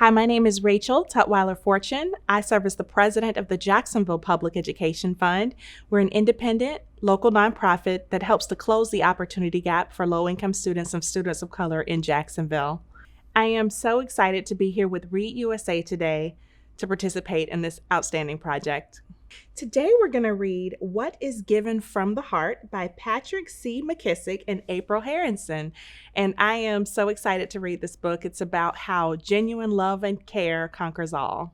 Hi, my name is Rachael Tutwiler Fortune. I serve as the president of the Jacksonville Public Education Fund. We're an independent, local nonprofit that helps to close the opportunity gap for low-income students and students of color in Jacksonville. I am so excited to be here with Read USA today to participate in this outstanding project. Today we're going to read What is Given from the Heart by Patrick C. McKissick and April Harrison. And I am so excited to read this book. It's about how genuine love and care conquers all.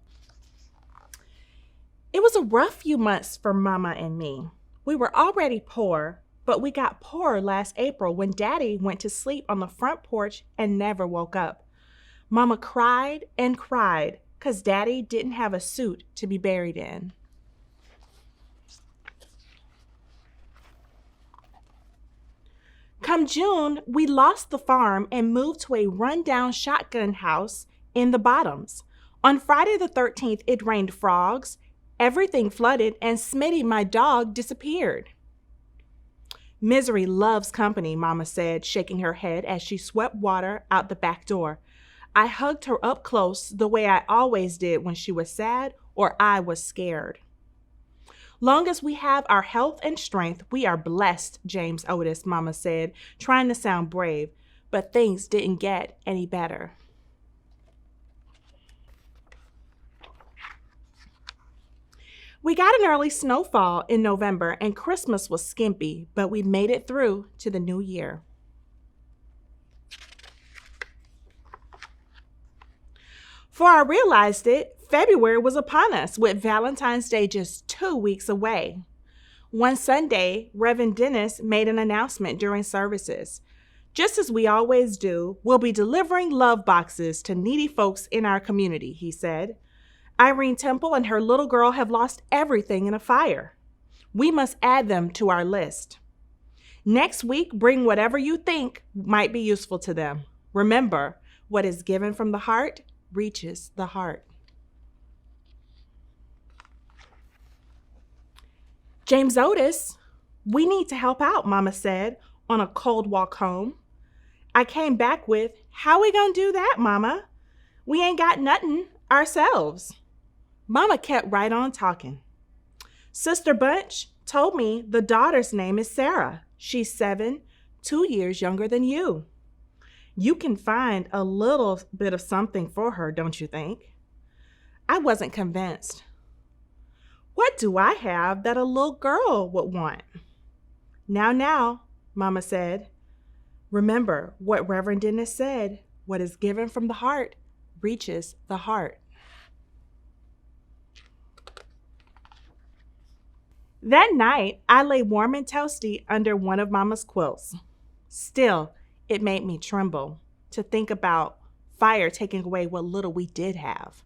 It was a rough few months for Mama and me. We were already poor, but we got poorer last April when Daddy went to sleep on the front porch and never woke up. Mama cried and cried because Daddy didn't have a suit to be buried in. Come June, we lost the farm and moved to a rundown shotgun house in the Bottoms. On Friday the 13th, it rained frogs, everything flooded, and Smitty, my dog, disappeared. Misery loves company, Mama said, shaking her head as she swept water out the back door. I hugged her up close the way I always did when she was sad or I was scared. Long as we have our health and strength, we are blessed, James Otis, Mama said, trying to sound brave, but things didn't get any better. We got an early snowfall in November and Christmas was skimpy, but we made it through to the new year. Before I realized it, February was upon us, with Valentine's Day just 2 weeks away. One Sunday, Reverend Dennis made an announcement during services. Just as we always do, we'll be delivering love boxes to needy folks in our community, he said. Irene Temple and her little girl have lost everything in a fire. We must add them to our list. Next week, bring whatever you think might be useful to them. Remember, what is given from the heart reaches the heart. James Otis, we need to help out, Mama said on a cold walk home. I came back with, how we gonna do that, Mama? We ain't got nothing ourselves. Mama kept right on talking. Sister Bunch told me the daughter's name is Sarah. She's 7, 2 years younger than you. You can find a little bit of something for her, don't you think? I wasn't convinced. What do I have that a little girl would want? Now, Mama said. Remember what Reverend Dennis said, what is given from the heart reaches the heart. That night, I lay warm and toasty under one of Mama's quilts. Still, it made me tremble to think about fire taking away what little we did have.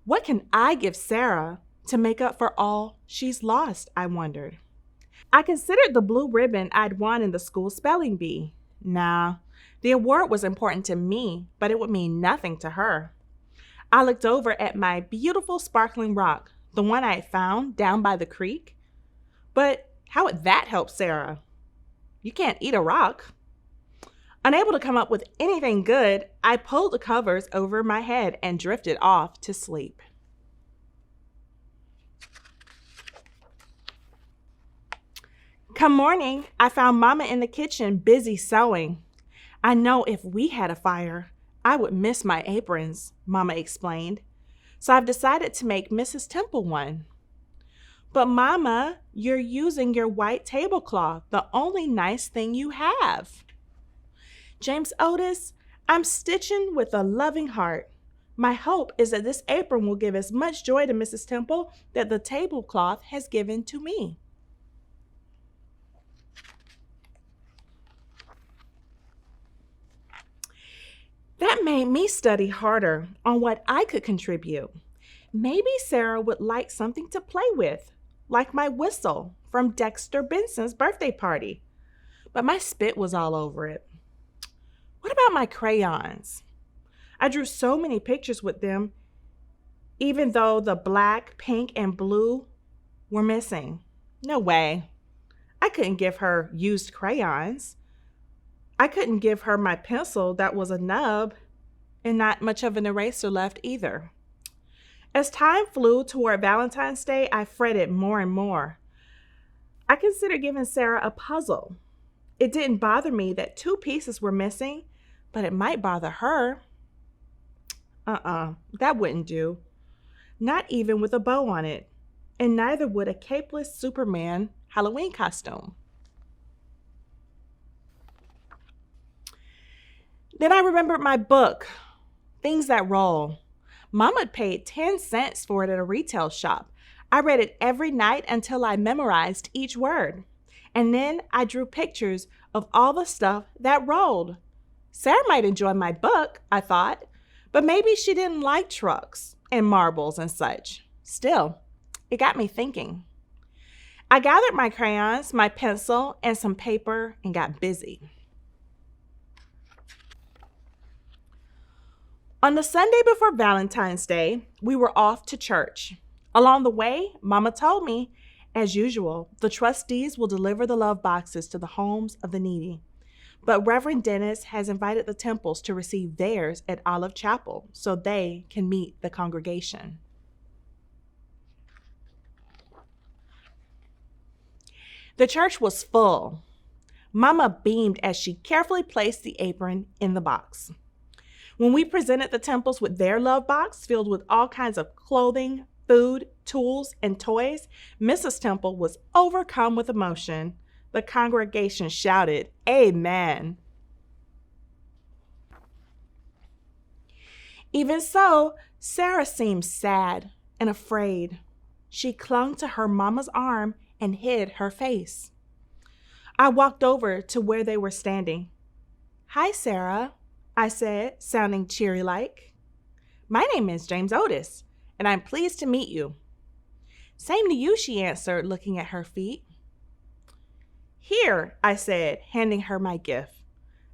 What can I give Sarah to make up for all she's lost, I wondered. I considered the blue ribbon I'd won in the school spelling bee. Nah, the award was important to me, but it would mean nothing to her. I looked over at my beautiful sparkling rock, the one I had found down by the creek. But how would that help Sarah? You can't eat a rock. Unable to come up with anything good, I pulled the covers over my head and drifted off to sleep. Come morning, I found Mama in the kitchen busy sewing. I know if we had a fire, I would miss my aprons, Mama explained. So I've decided to make Mrs. Temple one. But Mama, you're using your white tablecloth, the only nice thing you have. James Otis, I'm stitching with a loving heart. My hope is that this apron will give as much joy to Mrs. Temple that the tablecloth has given to me. That made me study harder on what I could contribute. Maybe Sarah would like something to play with, like my whistle from Dexter Benson's birthday party. But my spit was all over it. What about my crayons? I drew so many pictures with them, even though the black, pink, and blue were missing. No way. I couldn't give her used crayons. I couldn't give her my pencil that was a nub. and not much of an eraser left either. As time flew toward Valentine's Day, I fretted more and more. I considered giving Sarah a puzzle. It didn't bother me that two pieces were missing, but it might bother her. That wouldn't do. Not even with a bow on it. And neither would a capeless Superman Halloween costume. Then I remembered my book, Things That Roll. Mama paid 10 cents for it at a retail shop. I read it every night until I memorized each word. And then I drew pictures of all the stuff that rolled. Sarah might enjoy my book, I thought, but maybe she didn't like trucks and marbles and such. Still, it got me thinking. I gathered my crayons, my pencil, and some paper and got busy. On the Sunday before Valentine's Day, we were off to church. Along the way, Mama told me, as usual, the trustees will deliver the love boxes to the homes of the needy. But Reverend Dennis has invited the Temples to receive theirs at Olive Chapel so they can meet the congregation. The church was full. Mama beamed as she carefully placed the apron in the box. When we presented the Temples with their love box filled with all kinds of clothing, food, tools, and toys, Mrs. Temple was overcome with emotion. The congregation shouted, "Amen." Even so, Sarah seemed sad and afraid. She clung to her mama's arm and hid her face. I walked over to where they were standing. "Hi, Sarah," I said, sounding cheery-like. "My name is James Otis, and I'm pleased to meet you." "Same to you," she answered, looking at her feet. "Here," I said, handing her my gift.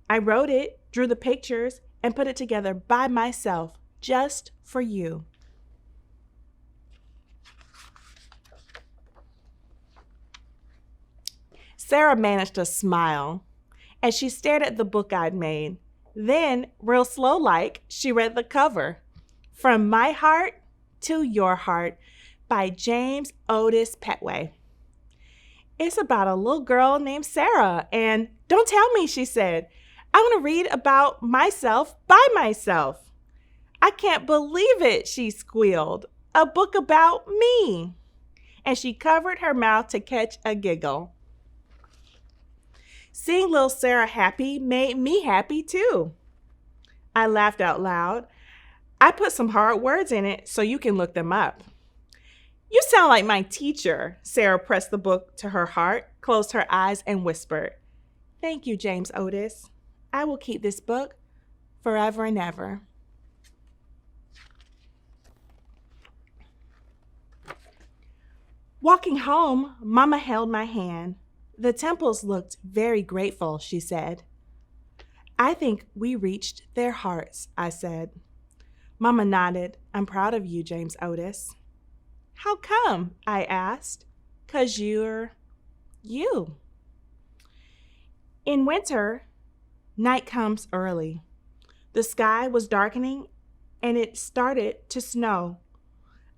I wrote it, drew the pictures, and put it together by myself, just for you. Sarah managed a smile as she stared at the book I'd made. Then, real slow-like, she read the cover. "From My Heart to Your Heart" by James Otis Petway. It's about a little girl named Sarah, and don't tell me, she said. I want to read about myself by myself. "I can't believe it," she squealed. "A book about me." And she covered her mouth to catch a giggle. Seeing little Sarah happy made me happy too. I laughed out loud. "I put some hard words in it so you can look them up." "You sound like my teacher." Sarah pressed the book to her heart, closed her eyes, and whispered, "Thank you, James Otis. I will keep this book forever and ever." Walking home, Mama held my hand. "The Temples looked very grateful," she said. "I think we reached their hearts," I said. Mama nodded. "I'm proud of you, James Otis." "How come?" I asked. "'Cause you're you." In winter, night comes early. The sky was darkening and it started to snow.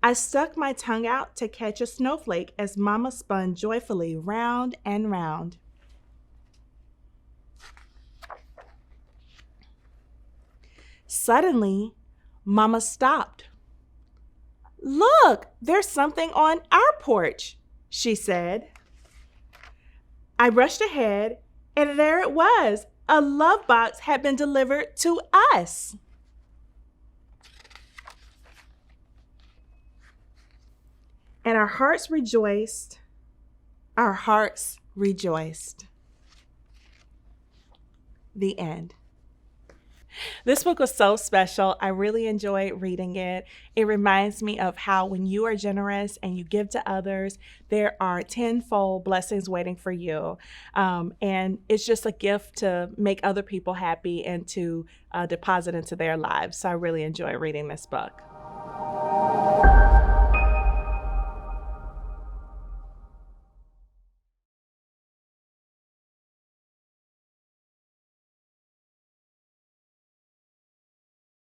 I stuck my tongue out to catch a snowflake as Mama spun joyfully round and round. Suddenly, Mama stopped. "Look, there's something on our porch," she said. I rushed ahead, and there it was. A love box had been delivered to us. And our hearts rejoiced. Our hearts rejoiced. The end. This book was so special. I really enjoyed reading it. It reminds me of how when you are generous and you give to others, there are tenfold blessings waiting for you. And it's just a gift to make other people happy and to deposit into their lives. So I really enjoy reading this book.